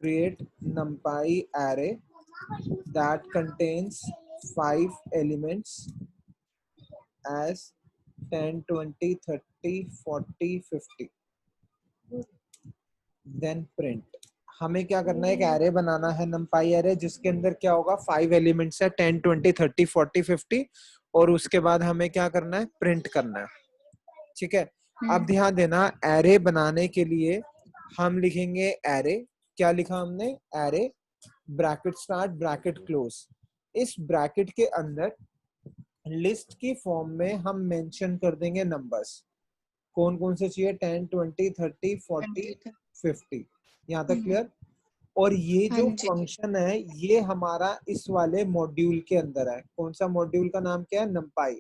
create numpy array that contains 5 elements as 10, 20, 30, 40, 50, then print। हमें क्या करना है, एक एरे बनाना है numpy एरे जिसके अंदर क्या होगा 5 एलिमेंट्स है 10, 20, 30, 40, 50 और उसके बाद हमें क्या करना है, प्रिंट करना है। ठीक है, अब ध्यान देना, एरे बनाने के लिए हम लिखेंगे एरे, क्या लिखा हमने, array bracket start bracket close. इस ब्रैकेट के अंदर लिस्ट की फॉर्म में हम मेंशन कर देंगे नंबर्स, कौन कौन से चाहिए, 10, 20, 30, 40, 50। यहाँ तक क्लियर। और ये हाँ जो जी। फंक्शन है ये हमारा इस वाले मॉड्यूल के अंदर है। कौन सा मॉड्यूल का नाम क्या है, numpy।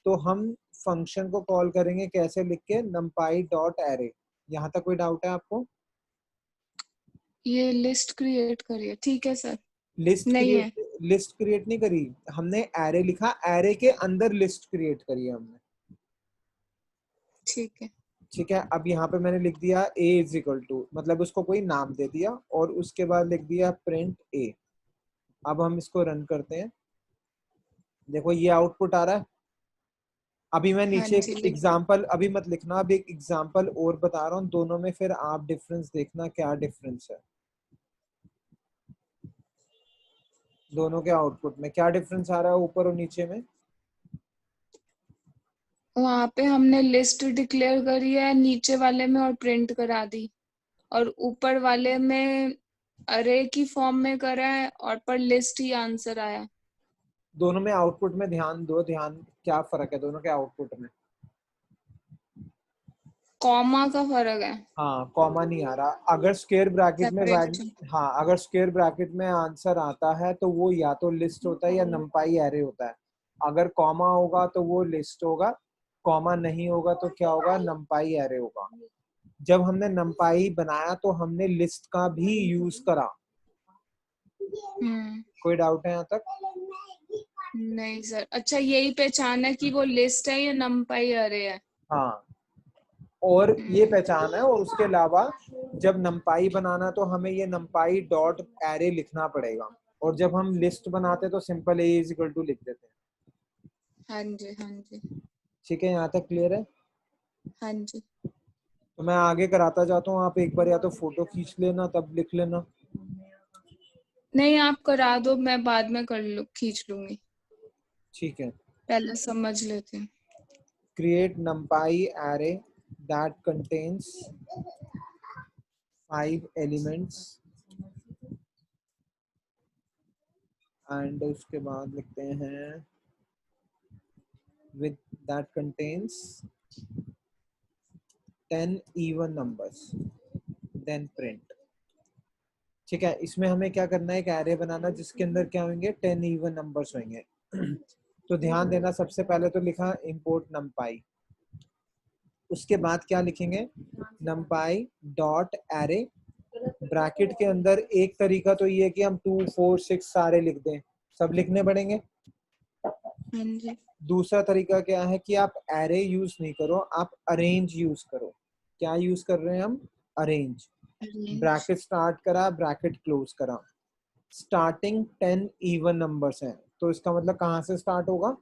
तो हम फंक्शन को कॉल करेंगे कैसे, लिख के numpy डॉट एरे। यहाँ तक कोई डाउट है आपको? ये लिस्ट क्रिएट करिए, ठीक है सर। लिस्ट नहीं है। क्रिएट नहीं करी हमने, एरे लिखा, एरे के अंदर लिस्ट क्रिएट करी है हमने। ठीक है। ठीक है, अब यहाँ पे मैंने लिख दिया a इज इक्वल टू, मतलब उसको कोई नाम दे दिया और उसके बाद लिख दिया प्रिंट a। अब हम इसको रन करते हैं, देखो ये आउटपुट आ रहा है। अभी मैं हाँ नीचे जी, एक एग्जांपल, अभी मत लिखना, अभी एक एग्जांपल और बता रहा हूँ दोनों में, फिर आप डिफरेंस देखना क्या डिफरेंस है, दोनों के आउटपुट में क्या डिफरेंस आ रहा है ऊपर और नीचे में। वहाँ पे हमने लिस्ट डिक्लेयर करी है नीचे वाले में और प्रिंट करा दी, और ऊपर वाले में अरे की फॉर्म में करा है और पर लिस्ट ही आंसर आया। दोनों में आउटपुट में ध्यान दो, ध्यान क्या फर्क है दोनों के आउटपुट में। कॉमा का फर्क है। हाँ, कॉमा नहीं आ रहा। अगर स्क्वायर ब्रैकेट में सेपरेशन। हाँ, अगर स्क्वायर ब्रैकेट में आंसर आता है तो वो या तो लिस्ट होता है या numpy एरे होता है। अगर कॉमा होगा तो वो लिस्ट होगा, कॉमा नहीं होगा तो क्या होगा, numpy एरे होगा। जब हमने numpy बनाया तो हमने लिस्ट का भी यूज करा। कोई डाउट है यहाँ तक? नहीं सर, अच्छा यही पहचान है कि वो लिस्ट है या नंपाई अरे है। हाँ, और ये पहचान है, और उसके अलावा जब numpy बनाना तो हमें ये numpy डॉट एरे लिखना पड़ेगा, और जब हम लिस्ट बनाते तो simple a is equal to लिख देते हैं। हाँ जी, हाँ जी, ठीक है, यहाँ तक क्लियर है? हाँ जी। तो मैं आगे कराता जाता हूँ, आप एक बार या तो फोटो खींच लेना तब लिख लेना। नहीं, आप करा दो, मैं बाद में खींच लूंगी, ठीक है, पहले समझ लेते हैं। Create numpy array that contains 5 elements and उसके बाद लिखते हैं with that contains 10 even numbers then print। ठीक है, इसमें हमें क्या करना है, एक एरे बनाना जिसके अंदर क्या होंगे, 10 इवन नंबर्स होंगे। तो ध्यान देना, सबसे पहले तो लिखा import numpy, उसके बाद क्या लिखेंगे, numpy डॉट एरे ब्रैकेट के अंदर। एक तरीका तो ये कि हम 2, 4, 6 सारे लिख दें, सब लिखने पड़ेंगे। हाँ जी। दूसरा तरीका क्या है कि आप एरे यूज नहीं करो, आप अरेंज यूज करो। क्या यूज कर रहे हैं हम, अरेंज। अरेंज। ब्रैकेट स्टार्ट करा, ब्रैकेट क्लोज करा, स्टार्टिंग 10 इवन नंबर्स हैं, तो इसका मतलब कहाँ से स्टार्ट होगा,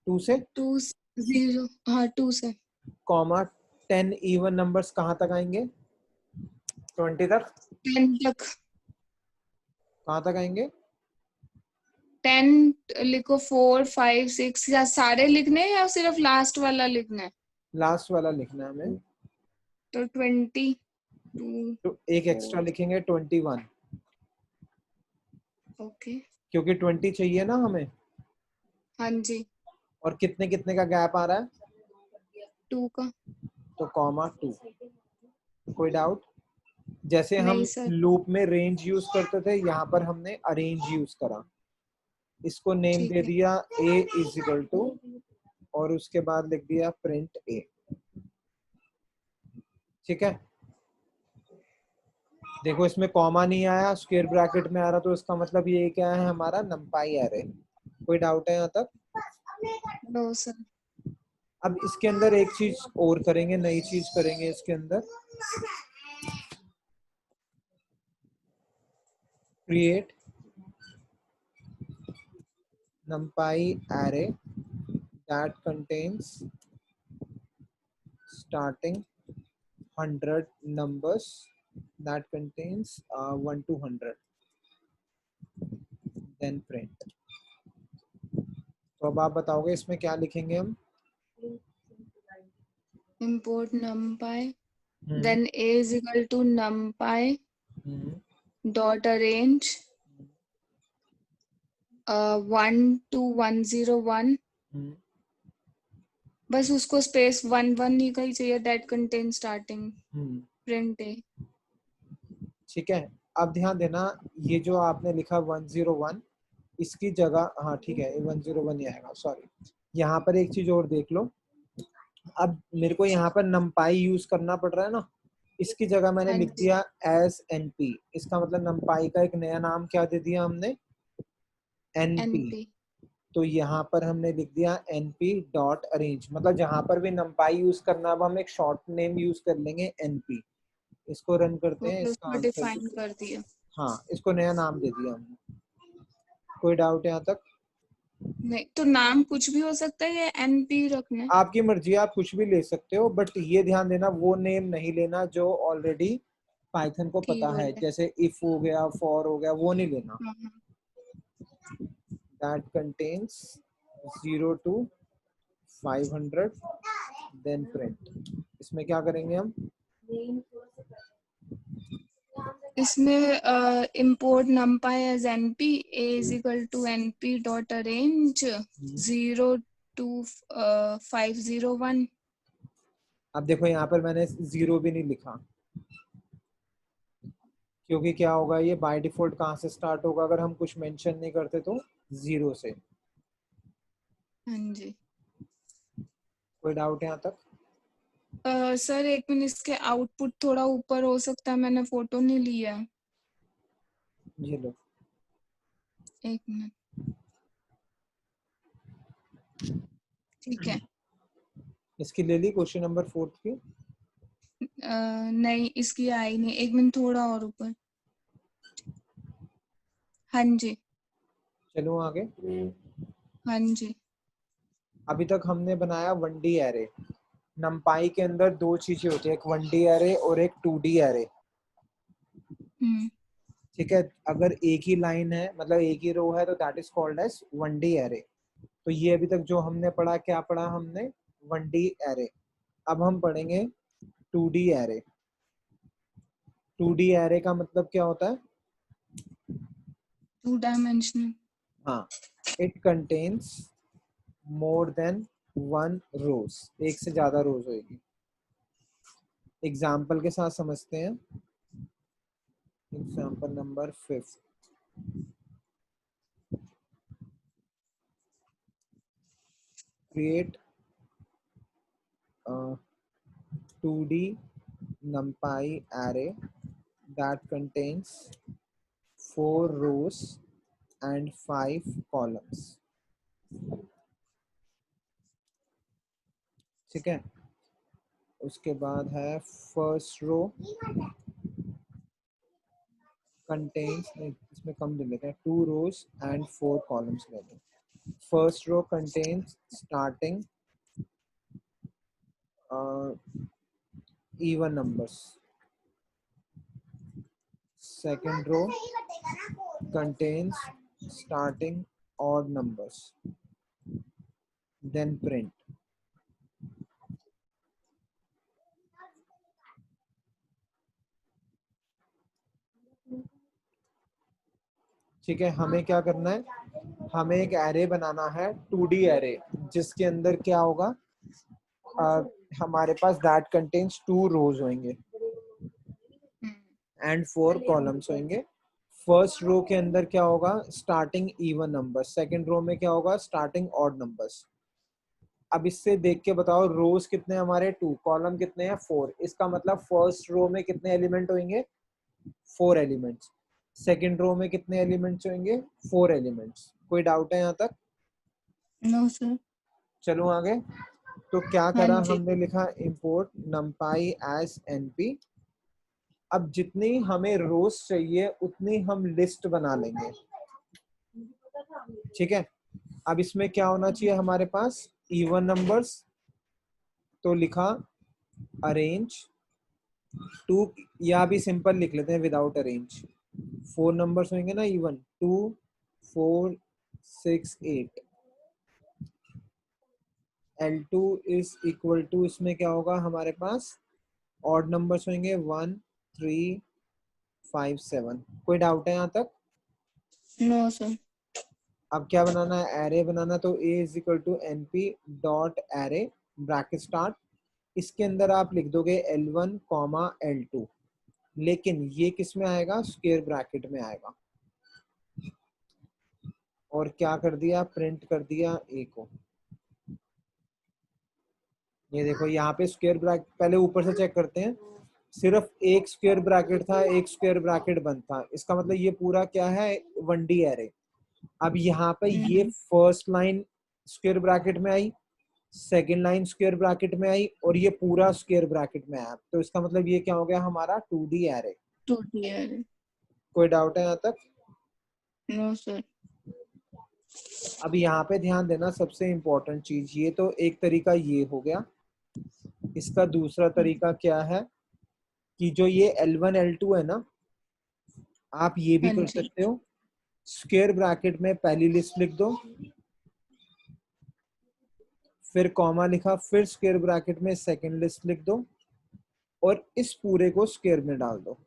2 से। 2 0, हाँ 2 से। कॉमा 10 इवन नंबर्स कहाँ तक आएंगे, 20 तक। 10 तक। कहाँ तक आएंगे, 10 लिखो, 4 5 6, या सारे लिखने हैं या सिर्फ लास्ट वाला लिखना है? लास्ट वाला लिखना है हमें। तो 22 तो एक एक्स्ट्रा 4। लिखेंगे 21, ओके। क्योंकि 20 चाहिए ना हमें। हाँ जी। और कितने कितने का गैप आ रहा है, 2 का। तो कॉमा 2। कोई डाउट? जैसे हम नहीं सर। लूप में रेंज यूज करते थे, यहाँ पर हमने अरेंज यूज करा। इसको नेम ठीक दे है। दिया a इज इक्वल टू, और उसके बाद लिख दिया प्रिंट a। ठीक है, देखो इसमें कॉमा नहीं आया, स्क्वायर ब्रैकेट में आ रहा, तो इसका मतलब ये क्या है, हमारा numpy एरे। कोई डाउट है यहाँ तक? No sir. अब इसके अंदर एक चीज और करेंगे, नई चीज करेंगे इसके अंदर। create numpy array that contains starting 100 numbers that contains 1 to 100, then print. तो अब आप बताओगे इसमें क्या लिखेंगे हम? import numpy, then a is equal to numpy dot arrange 1 to 101. बस उसको स्पेस 1 ही कहीं चाहिए, that contains starting print a. ठीक है, अब ध्यान देना, ये जो आपने लिखा 101 इसकी जगह, हाँ ठीक है 101 ही आएगा, सॉरी। यहाँ पर एक चीज और देख लो, अब मेरे को यहाँ पर numpy यूज करना पड़ रहा है ना, इसकी जगह मैंने लिख दिया as np। इसका मतलब numpy का एक नया नाम क्या दे दिया हमने? np। तो यहाँ पर हमने लिख दिया np डॉट अरेंज, मतलब जहां पर भी numpy यूज करना, अब हम एक शॉर्ट नेम यूज कर लेंगे np। इसको रन करते हैं, इसका आंसर डिफाइन कर दिया। हाँ, इसको नया नाम दे दिया हमने। कोई डाउट यहाँ तक? नहीं, तो नाम कुछ भी हो सकता है या एनपी रखना है? आपकी मर्जी, आप कुछ भी ले सकते हो, बट ये ध्यान देना वो नेम नहीं लेना जो ऑलरेडी पाइथन को पता है, जैसे इफ हो गया, फॉर हो गया, वो नहीं लेना। That contains 0 to 500 then print. इसमें क्या करेंगे हम? इसमें import numpy as np, a is equal to np dot arrange 0 to 501। अब देखो यहाँ पर मैंने 0 भी नहीं लिखा, क्योंकि क्या होगा, ये बाय डिफॉल्ट कहाँ से स्टार्ट होगा अगर हम कुछ मेंशन नहीं करते तो? 0 से। हाँ जी। कोई डाउट यहाँ तक? सर एक मिनट, इसके आउटपुट थोड़ा ऊपर हो सकता है, मैंने फोटो नहीं लिया। ये लो, एक मिनट, ठीक है। इसकी ले ली क्वेश्चन नंबर 4 की? नहीं, इसकी आई नहीं, एक मिनट थोड़ा और ऊपर। हाँ जी, चलो आगे। हाँ जी। अभी तक हमने बनाया 1D एरे। numpy के अंदर दो चीजें होती है, एक 1D एरे और एक 2D एरे। ठीक है, अगर एक ही लाइन है, मतलब एक ही रो है, तो that is called as 1D array. तो ये अभी तक जो हमने पढ़ा, क्या पढ़ा हमने? 1D array. अब हम पढ़ेंगे 2D एरे। 2D एरे का मतलब क्या होता है? 2 डायमेंशनल। हाँ, इट कंटेन्स मोर देन 1 रोज, एक से ज्यादा रोज होगी। एग्जाम्पल के साथ समझते हैं। Example number 5, create a 2D numpy array that contains 4 rows and 5 columns। ठीक है, उसके बाद है फर्स्ट रो contains, इसमें कम ले लेते हैं, 2 rows and 4 columns ले लें। First row contains starting even numbers. Second row contains starting odd numbers. Then print. ठीक है, हमें क्या करना है? हमें एक एरे बनाना है 2D एरे, जिसके अंदर क्या होगा, हमारे पास दैट कंटेन्स 2 रोज होंगे एंड 4 कॉलम्स होंगे। फर्स्ट रो के अंदर क्या होगा? Starting even number. Second row में क्या होगा? Starting odd numbers. अब इससे देख के बताओ, रोज कितने हमारे? 2, कॉलम कितने हैं? 4। इसका मतलब फर्स्ट रो में कितने एलिमेंट होंगे? 4 एलिमेंट्स। सेकंड रो में कितने एलिमेंट्स होंगे? 4 एलिमेंट्स। कोई डाउट है यहाँ तक? No sir. चलो आगे। तो क्या हाँ करा जी। हमने? लिखा import numpy as np। अब जितनी हमें रोज चाहिए उतनी हम लिस्ट बना लेंगे, ठीक है। अब इसमें क्या होना चाहिए हमारे पास, इवन नंबर्स, तो लिखा अरेंज टू, या भी सिंपल लिख लेते हैं विदाउट अरेंज। 4 नंबर्स होंगे ना even, 2 4 6 8। L2 is equal to, इसमें क्या होगा हमारे पास, ऑड नंबर्स होंगे 1 3 5 7। कोई डाउट है यहाँ तक? No sir. अब क्या बनाना है, एरे बनाना। तो a is equal to np dot array bracket start, इसके अंदर आप लिख दोगे L1 कॉमा L2, लेकिन ये किस में आएगा, स्क्वायर ब्रैकेट में आएगा। और क्या कर दिया, प्रिंट कर दिया a को। ये देखो यहाँ पे स्क्वायर ब्रैकेट, पहले ऊपर से चेक करते हैं, सिर्फ एक स्क्वायर ब्रैकेट था, एक स्क्वायर ब्रैकेट बंद था, इसका मतलब ये पूरा क्या है, 1D एरे। अब यहाँ पे ये फर्स्ट लाइन स्क्वायर ब्रैकेट में आई, सेकेंड लाइन स्क्वायर ब्रैकेट में आई, और ये पूरा स्क्वायर ब्रैकेट में आया, तो इसका मतलब ये क्या हो गया हमारा 2D एरे। 2D array. कोई डाउट है यहाँ तक? No sir. अब यहाँ पे ध्यान देना, सबसे इंपॉर्टेंट चीज, ये तो एक तरीका ये हो गया, इसका दूसरा तरीका क्या है कि जो ये L1 L2 है ना, आप ये भी हाँ कर जी। सकते हो, स्क्वायर ब्रैकेट में पहली लिस्ट लिख दो, फिर कॉमा लिखा, फिर स्क्वायर ब्रैकेट में सेकंड लिस्ट लिख दो, और इस पूरे को स्क्वायर में डाल दो,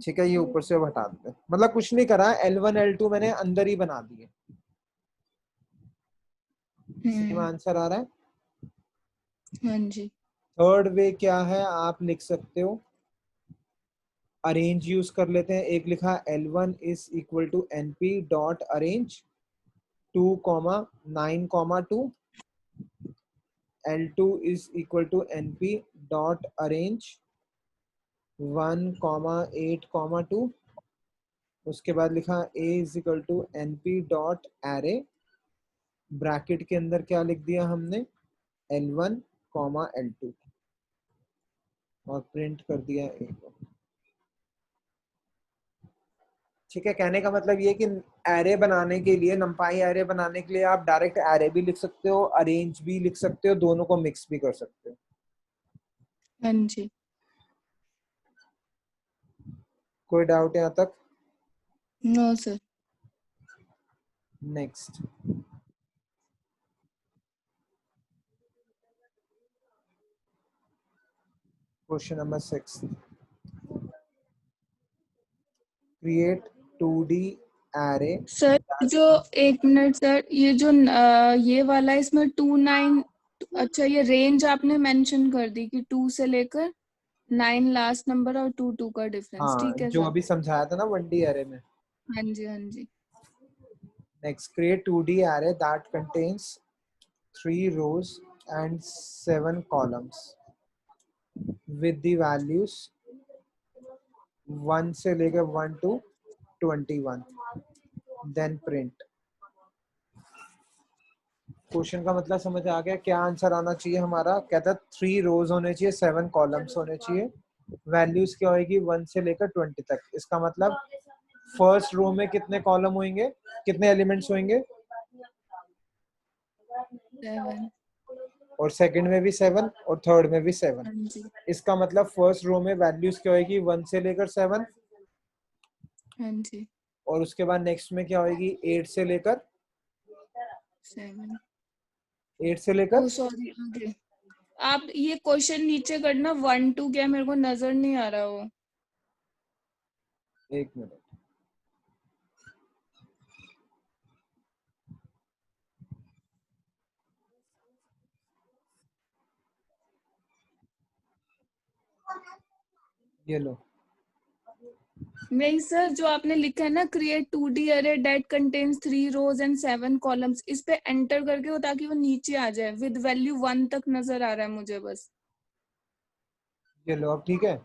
ठीक है। ये ऊपर से हटा देते हैं, मतलब कुछ नहीं करा, L1 L2 मैंने अंदर ही बना दिए। सेम आंसर आ रहा है। हाँ जी। थर्ड वे क्या है, आप लिख सकते हो, अरेंज यूज कर लेते हैं। एक लिखा L1 is equal to np dot arrange 2 comma 9 comma 2, L2 is equal to np dot arrange 1 comma 8 comma 2। उसके बाद लिखा a is equal to np dot array, bracket के अंदर क्या लिख दिया हमने, L1 कॉमा L2, और प्रिंट कर दिया a को, ठीक है। कहने का मतलब ये कि एरे बनाने के लिए, नंपाई एरे बनाने के लिए आप डायरेक्ट एरे भी लिख सकते हो, अरेंज भी लिख सकते हो, दोनों को मिक्स भी कर सकते हो। हाँ जी। कोई डाउट यहाँ तक? No sir. Next question number 6, create 2D array. Sir जो, एक मिनट सर, ये जो ये वाला है, इसमें 2 9, अच्छा ये रेंज आपने मेंशन कर दी कि 2 से लेकर 9 लास्ट नंबर और 2 का डिफरेंस, हाँ, ठीक है जो सर। अभी समझाया था ना 1D एरे में। हाँ जी, हाँ जी। Next, create 2D array that contains 3 rows and 7 columns with the values 1 से लेकर 1 to 21, then print। क्वेश्चन का मतलब समझ आ गया, क्या आंसर आना चाहिए हमारा, कहता है 3 रोज होने चाहिए, 7 कॉलम्स होने चाहिए, वैल्यूज क्या होगी 1 से लेकर 20 तक। इसका मतलब फर्स्ट रो में कितने कॉलम होंगे, कितने एलिमेंट्स होंगे, 7। और सेकंड में भी 7 और थर्ड में भी 7। हाँ जी। इसका मतलब फर्स्ट रो में वैल्यूज क्या होगी 1 से लेकर 7, हाँ जी। और उसके बाद नेक्स्ट में क्या होगी 8 से लेकर 7। 8 से ओ लेकर सॉरी, आगे आप ये क्वेश्चन नीचे करना, 1 2 क्या, मेरे को नजर नहीं आ रहा वो। 1 मिनट, ये लो। नहीं सर, जो आपने लिखा है ना, create 2D array that contains 3 rows and 7 columns, इस पे एंटर करके वो, ताकि वो नीचे आ जाए, विद वैल्यू 1 तक नजर आ रहा है मुझे बस। ये लो, अब ठीक है।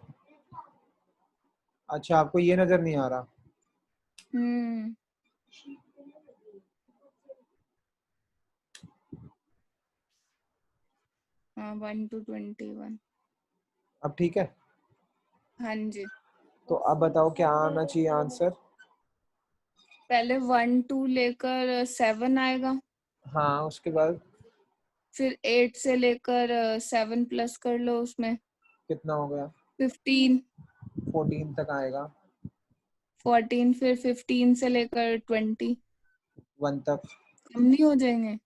अच्छा, आपको ये नजर नहीं आ रहा? हम्म। हाँ 1 to 21। अब ठीक है। हाँ जी। तो अब बताओ क्या आना चाहिए आंसर। पहले 1 to लेकर 7 आएगा, हाँ उसके बाद फिर 8 से लेकर 7 प्लस कर लो उसमें, कितना हो गया? 15। 14 तक आएगा। 14, फिर 15 से लेकर 20। 1 तक। कम नहीं हो जाएंगे?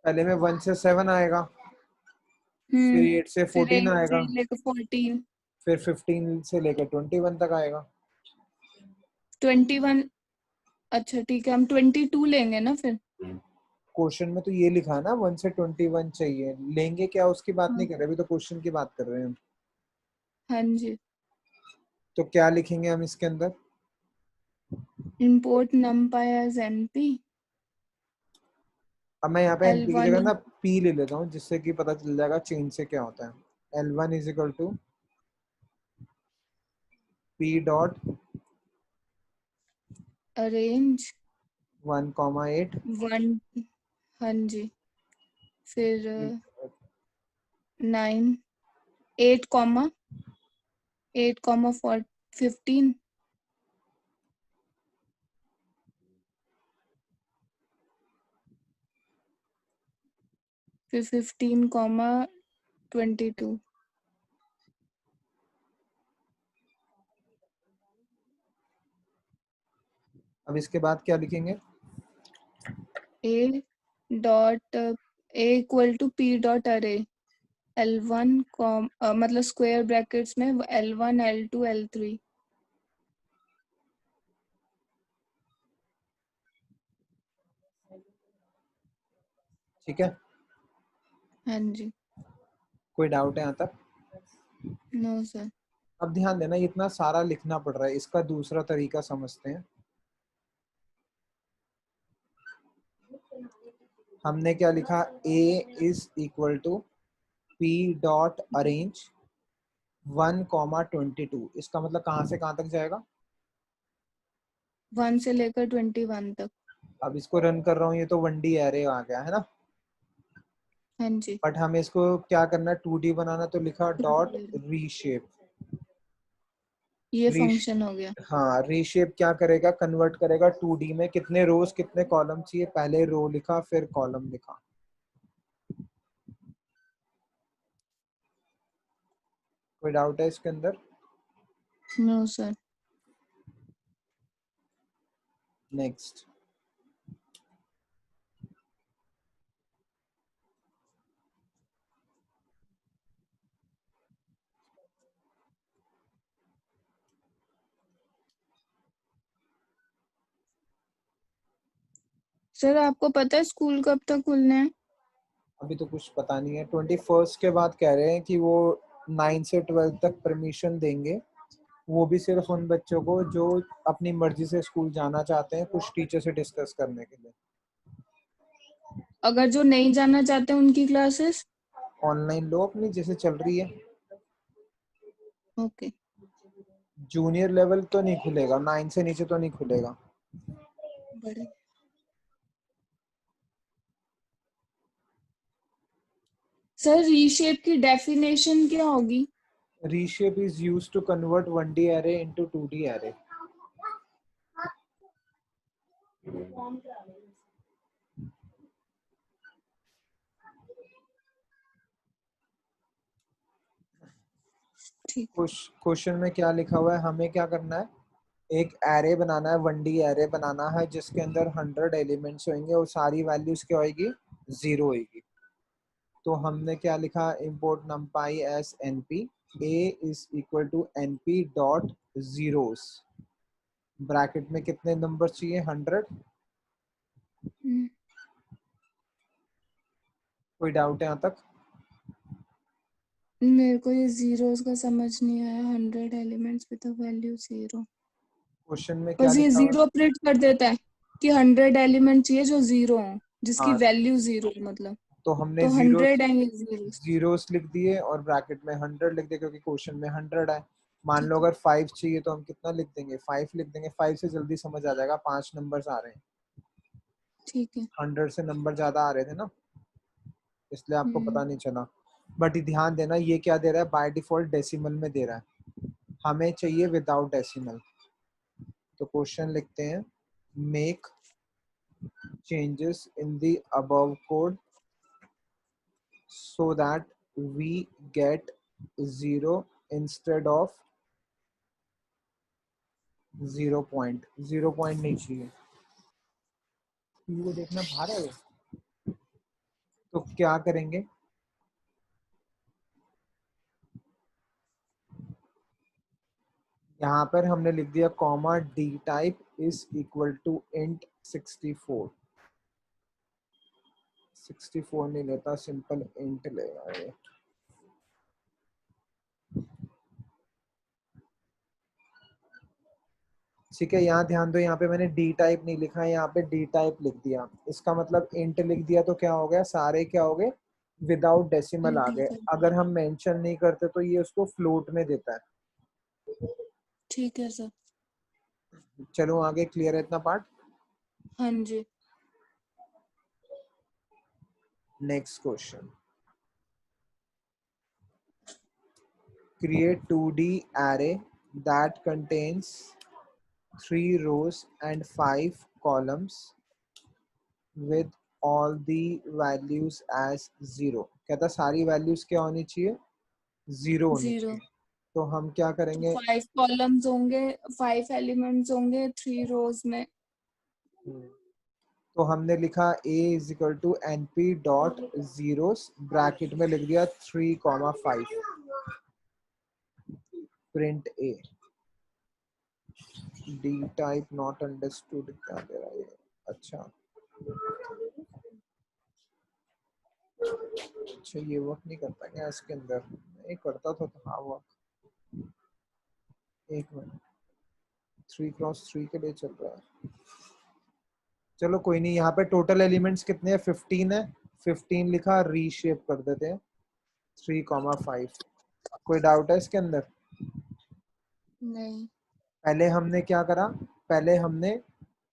पहले में 1 से 7 आएगा, फिर 8 से फिर 14 8 से आएगा, लेकर 14। फिर 15 से लेकर 21 तक आएगा। 21। अच्छा ठीक है, हम 22 लेंगे ना फिर। क्वेश्चन में तो ये लिखा है ना 1 से 21 चाहिए, लेंगे क्या उसकी बात नहीं हाँ। कर रहे, अभी तो क्वेश्चन की बात कर रहे हैं हम। हाँ जी। तो क्या लिखेंगे हम इसके अंदर? import numpy as np अब मैं यहाँ पे एनपी की l1 जगह ना पी ले लेता हूँ, जिससे कि पता चल जाएगा चेंज से क्या होता है। L1 is equal to P dot arrange 1,8 1। हाँ जी। फिर 9, 8 कॉमा 8 कॉमा 15, फिर 15 कॉमा 22। अब इसके बाद क्या लिखेंगे? a dot a equal to p dot array L1 com मतलब स्क्वायर ब्रैकेट्स में L1 L2 L3। ठीक है। हाँ जी। कोई डाउट है यहाँ तक? No sir. अब ध्यान देना, ये इतना सारा लिखना पड़ रहा है, इसका दूसरा तरीका समझते हैं। हमने क्या लिखा? a is equal to p dot arrange 1,22। इसका मतलब कहाँ से कहाँ तक जाएगा? 1 से लेकर 21 तक। अब इसको रन कर रहा हूँ, ये तो 1D एरे आ गया है ना। हाँ जी। बट हमें इसको क्या करना है, 2D बनाना, तो लिखा डॉट रीशेप। ये रीश फंक्शन हो गया। हाँ, रीशेप क्या करेगा, कन्वर्ट करेगा 2D में। कितने रोज कितने कॉलम चाहिए, पहले रो लिखा फिर कॉलम लिखा। कोई डाउट है इसके अंदर? No sir. नेक्स्ट। सर आपको पता है स्कूल कब तक खुलने हैं? अभी तो कुछ पता नहीं है, 21 के बाद कह रहे हैं कि वो 9 से 12 तक परमिशन देंगे। वो भी सिर्फ उन बच्चों को जो अपनी मर्जी से स्कूल जाना चाहते हैं, कुछ टीचर से डिस्कस करने के लिए। अगर जो नहीं जाना चाहते उनकी क्लासेस? ऑनलाइन लो अपनी जैसे चल रही है। ओके। जूनियर लेवल तो नहीं खुलेगा, 9 से नीचे तो नहीं खुलेगा। बड़े। सर रीशेप की डेफिनेशन क्या होगी? Reshape is used to convert 1D array into 2D array. ठीक। क्वेश्चन में क्या लिखा हुआ है, हमें क्या करना है, एक एरे बनाना है, 1D एरे बनाना है जिसके अंदर 100 एलिमेंट्स होंगे और सारी वैल्यूज क्या होगी, 0 होगी। तो हमने क्या लिखा, import numpy as np, a is equal to np dot zeros, bracket में कितने नंबर चाहिए, 100। कोई डाउट है यहाँ तक? मेरे को ये जीरोस का समझ नहीं आया। 100 एलिमेंट्स विद वैल्यू 0। क्वेश्चन में क्या बस ये लिखा हुआ है? जीरो प्रिंट कर देता है कि 100 एलिमेंट चाहिए जो 0 हो, जिसकी हाँ, वैल्यू 0 मतलब। तो हमने तो जीरोस 100 आएंगे जीरो। जीरोस लिख दिए और ब्रैकेट में 100 लिख दिए, क्योंकि क्वेश्चन में 100 है। मान लो ठीक है। अगर 5 चाहिए तो हम कितना लिख देंगे, 5 लिख देंगे। 5 से जल्दी समझ आ जाएगा, 5 नंबर्स आ रहे हैं। ठीक है। 100 से नंबर ज्यादा आ रहे थे ना, इसलिए आपको पता नहीं चला। बट ध्यान देना ये क्या दे रहा है, बाय डिफॉल्ट डेसिमल में दे रहा है, हमें चाहिए विदाउट डेसिमल। तो क्वेश्चन लिखते हैं, make changes in the above code so that we get 0 instead of 0 point। 0 point नहीं चाहिए, को देखना बाहर है वो। तो क्या करेंगे, यहाँ पर हमने लिख दिया comma D type is equal to int 64। 64 नहीं लेता, सिंपल इंट लेगा ये। ठीक है, यहाँ ध्यान दो, यहाँ पे मैंने डी टाइप नहीं लिखा है, यहाँ पे डी टाइप लिख दिया। इसका मतलब इंट लिख दिया तो क्या हो गया, सारे क्या हो गए, विदाउट डेसिमल आ गए। इंटीजर। अगर हम मेंशन नहीं करते तो ये उसको फ्लोट में देता है। ठीक है सर। चलो आगे, क्लियर है इतना पार्ट। हाँ जी। Next question, create 2D array that contains 3 rows and 5 columns with all the values as 0। कहता सारी वैल्यूज क्या होनी चाहिए, 0 होनी 0। चाहिए। तो हम क्या तो करेंगे, 5 कॉलम्स होंगे, 5 एलिमेंट्स होंगे 3 रोज में। तो हमने लिखा a is equal to np dot zeros, bracket में लिख दिया 3,5 print a। d type not understood क्या दे रहा है ये, अच्छा अच्छा ये वर्क नहीं करता क्या इसके अंदर, नहीं करता तो हाँ वर्क। एक मिनट, 3x3 के लिए चल रहा है। चलो कोई नहीं, यहाँ पे टोटल एलिमेंट्स कितने हैं, 15 है। 15 लिखा, रीशेप कर देते हैं 3,5। कोई डाउट है इसके अंदर। नहीं। पहले हमने क्या करा, पहले हमने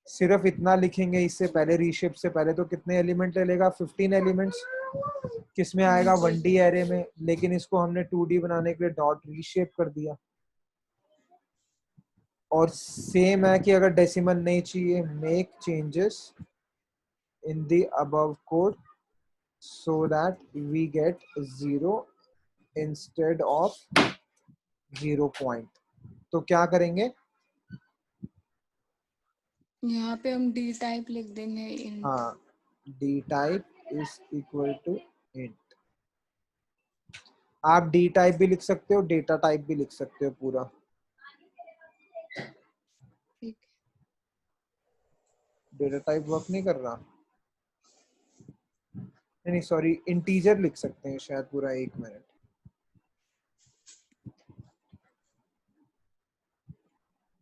सिर्फ इतना लिखेंगे, इससे पहले रीशेप से पहले तो कितने एलिमेंट ले लेगा, 15 एलिमेंट्स। किसमें हाँ आएगा, जी। 1D एरे में। लेकिन इसको हमने 2D बनाने के लिए डॉट रीशेप कर दिया। और सेम है कि अगर डेसिमल नहीं चाहिए, make changes in the above code so that we get 0 instead of 0 point। तो क्या करेंगे, यहाँ पे हम डी टाइप लिख देंगे इंट। हाँ, D type is equal to int. आप डी टाइप भी लिख सकते हो, डेटा टाइप भी लिख सकते हो पूरा। ठीक है। डेटा टाइप वर्क नहीं कर रहा, नहीं सॉरी, इंटीजर लिख सकते हैं शायद पूरा। एक मिनट,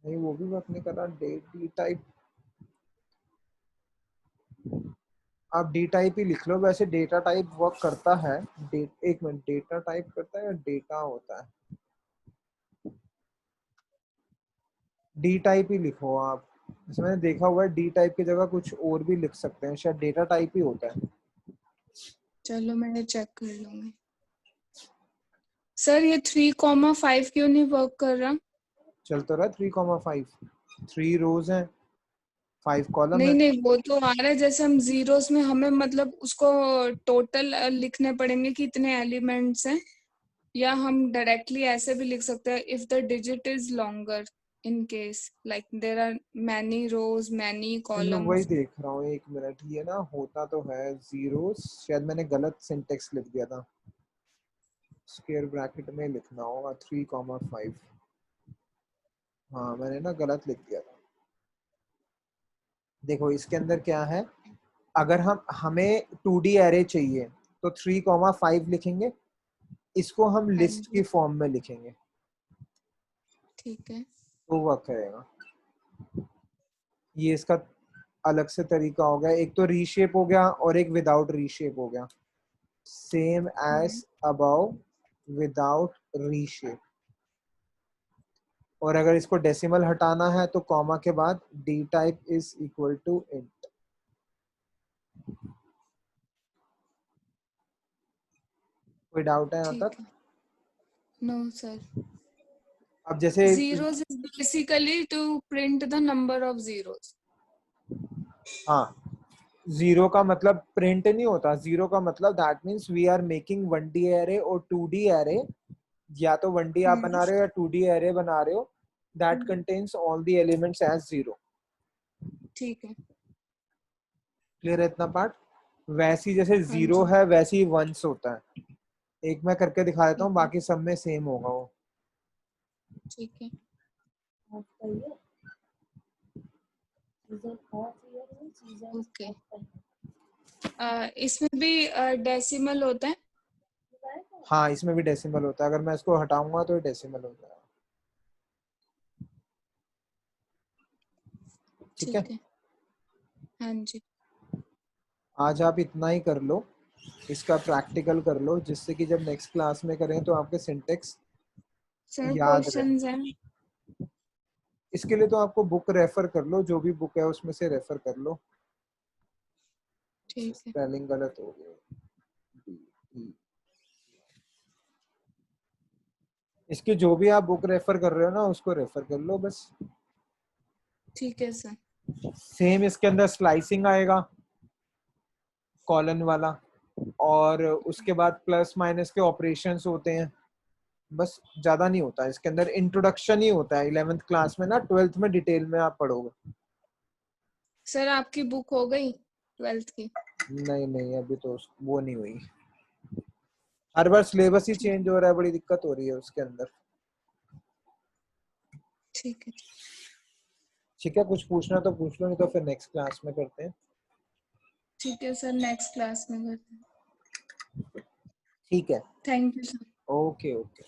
नहीं वो भी वर्क नहीं कर रहा, डी टाइप। आप डी टाइप ही लिख लो, वैसे डेटा टाइप वर्क करता है। एक मिनट, डेटा टाइप करता है या डेटा होता है, डी टाइप ही लिखो आप। जैसे मैंने देखा हुआ है, डी टाइप की जगह कुछ और भी लिख सकते हैं, शायद डेटा टाइप ही होता है। चलो मैं चेक कर लूंगी। सर ये 3,5 क्यों नहीं वर्क कर रहा। चल तो रहा है 3,5, 3 रोज हैं, 5 कॉलम नहीं है। नहीं, वो तो आ रहा है जैसे हम जीरोस में हमें मतलब उसको टोटल लिखने पड़ेंगे कि इतने एलिमेंट्स हैं, या हम डायरेक्टली ऐसे भी लिख सकते हैं if the digit is longer in case like there are many rows many मैं वही कॉलम्स। देख रहा हूँ, एक मिनट, ये ना होता तो है जीरो, शायद मैंने गलत सिंटेक्स लिख दिया था, स्क्वायर ब्रैकेट में लिखना होगा 3,5। हाँ मैंने ना गलत लिख दिया था। देखो इसके अंदर क्या है, अगर हमें 2D एरे चाहिए तो 3,5 लिखेंगे, इसको हम हाँ लिस्ट की जी। फॉर्म में लिखेंगे ठीक है। तो वर्क करेगा। ये इसका अलग से तरीका हो गया, एक तो रीशेप हो गया और एक विदाउट रीशेप हो गया, same as above without reshape. और अगर इसको डेसिमल हटाना है तो कॉमा के बाद D type is equal to int. कोई डाउट है यहाँ ठीक तक? है। No sir. अब जैसे Zeros is basically to print the number of zeros. हाँ, जीरो का मतलब प्रिंट नहीं होता, जीरो का मतलब that means we are making 1D array और 2D एरे, या तो 1D आप बना रहे हो या 2D एरे बना रहे हो, that contains all the elements as zero. ठीक है। क्लियर है इतना पार्ट? वैसी जैसे हाँ जीरो जी। है वैसे ही वंस होता है। एक मैं करके दिखा देता हूँ, ठीक है। बाकी सब में सेम होगा वो। ठीक है। ओके। इसमें भी डेसिमल होता है? हाँ, इसमें भी डेसिमल होता है, अगर मैं इसको हटाऊंगा तो डेसिमल हो जाएगा। ठीक है, ठीक है। हाँ जी। आज आप इतना ही कर लो, इसका प्रैक्टिकल कर लो, जिससे कि जब नेक्स्ट क्लास में करें तो आपके सिंटेक्स सर याद रहे। क्वेश्चंस हैं? इसके लिए तो आपको बुक रेफर कर लो, जो भी बुक है उसमें से रेफर कर लो। ठीक है। स्पेलिंग गलत हो गई। इसके जो भी आप बुक रेफर कर रहे हो ना, उसको रेफर कर लो बस। ठीक है सर। सेम इसके अंदर स्लाइसिंग आएगा, कॉलन वाला, और उसके बाद प्लस माइनस के ऑपरेशंस होते हैं, बस ज्यादा नहीं होता है इसके अंदर। इंट्रोडक्शन ही होता है 11th क्लास में ना, 12th में डिटेल में आप पढ़ोगे। सर आपकी बुक हो गई 12th की? नहीं नहीं, अभी तो वो नहीं हुई, हर बार सिलेबस ही ठीक चेंज है। हो रहा है, बड़ी दिक्कत हो रही है उसके अंदर। ठीक है। ठीक है, कुछ पूछना तो पूछ लो, नहीं तो फिर नेक्स्ट क्लास में करते हैं। ठीक है सर, नेक्स्ट क्लास में करते हैं। ठीक है, thank you sir. Okay okay.